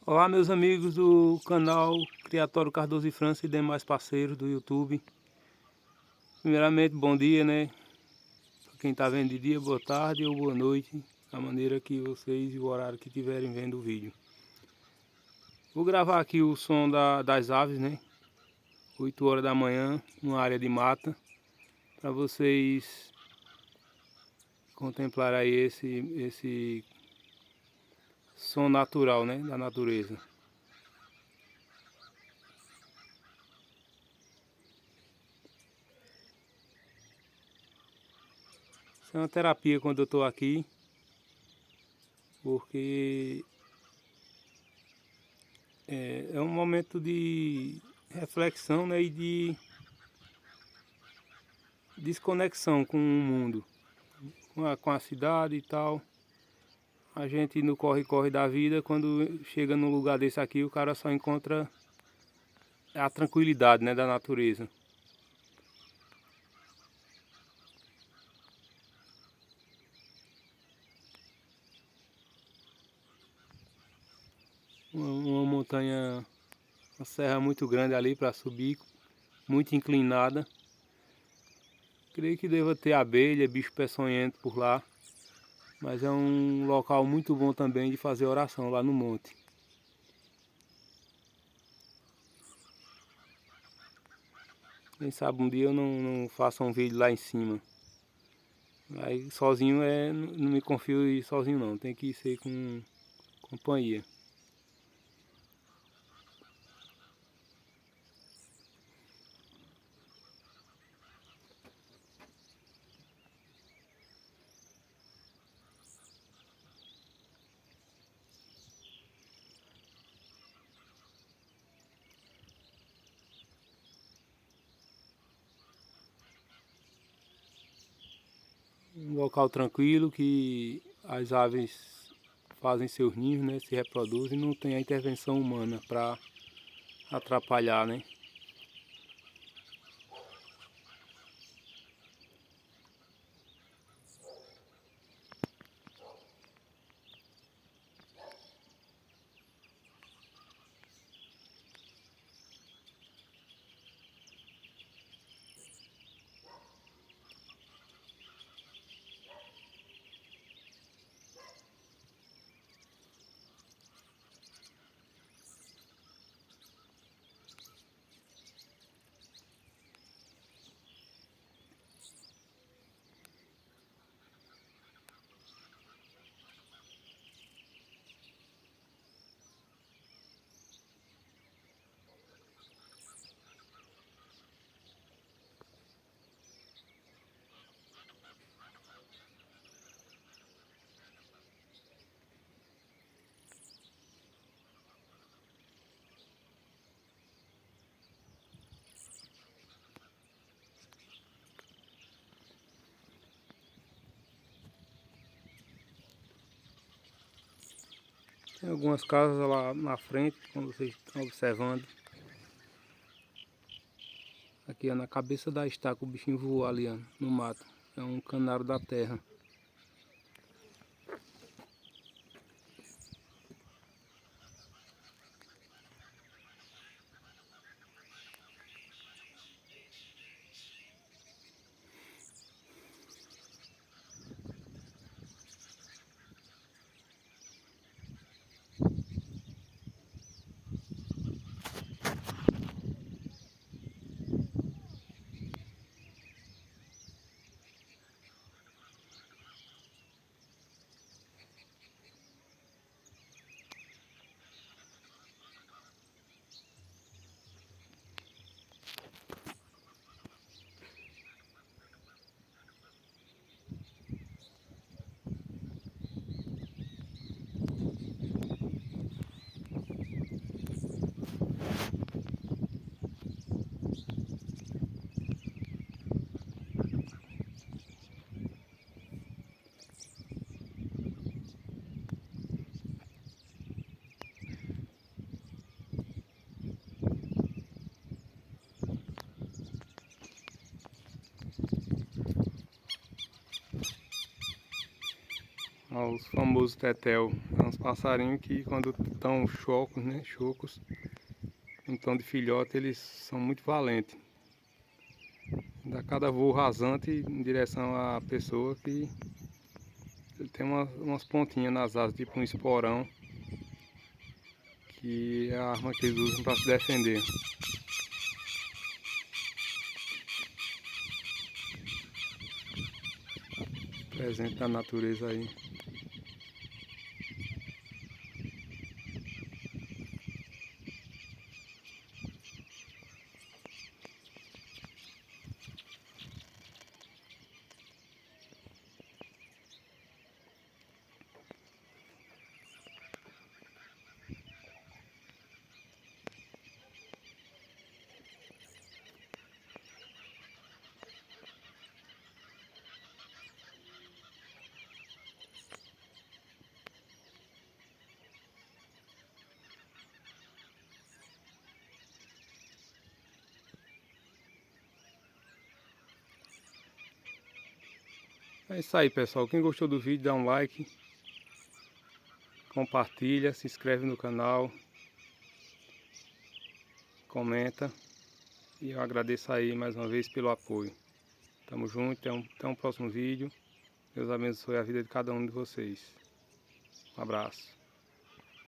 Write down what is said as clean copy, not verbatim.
Olá, meus amigos do canal Criatório Cardoso e França e demais parceiros do YouTube. Primeiramente, bom dia, né? Para quem está vendo de dia, boa tarde ou boa noite, da maneira que vocês e o horário que estiverem vendo o vídeo. Vou gravar aqui o som das aves, né? 8 horas da manhã, numa área de mata, para vocês contemplarem aí esse som natural, né? Da natureza. Isso é uma terapia quando eu estou aqui, porque é um momento de reflexão, né, e de desconexão com o mundo, com a cidade e tal. A gente no corre-corre da vida, quando chega num lugar desse aqui, o cara só encontra a tranquilidade, né, da natureza. Uma montanha, uma serra muito grande ali para subir, muito inclinada. Creio que deva ter abelha, bicho peçonhento por lá, mas é um local muito bom também de fazer oração lá no monte. Quem sabe um dia eu não faça um vídeo lá em cima. Aí sozinho não me confio em ir sozinho não, tem que ser com companhia. Um local tranquilo que as aves fazem seus ninhos, né, se reproduzem, não tem a intervenção humana para atrapalhar, né? Tem algumas casas lá na frente, como vocês estão observando. Aqui, ó, na cabeça da estaca o bichinho voou ali, ó, no mato. É um canário da terra. aos famosos tetel. São uns passarinhos que quando estão chocos, né, chocos, então de filhote, eles são muito valentes. Dá cada voo rasante em direção à pessoa que ele tem umas pontinhas nas asas, tipo um esporão, que é a arma que eles usam para se defender. Presente da natureza aí. É isso aí, pessoal. Quem gostou do vídeo, dá um like, compartilha, se inscreve no canal, comenta. E eu agradeço aí mais uma vez pelo apoio. Tamo junto, até um próximo vídeo. Deus abençoe a vida de cada um de vocês. Um abraço.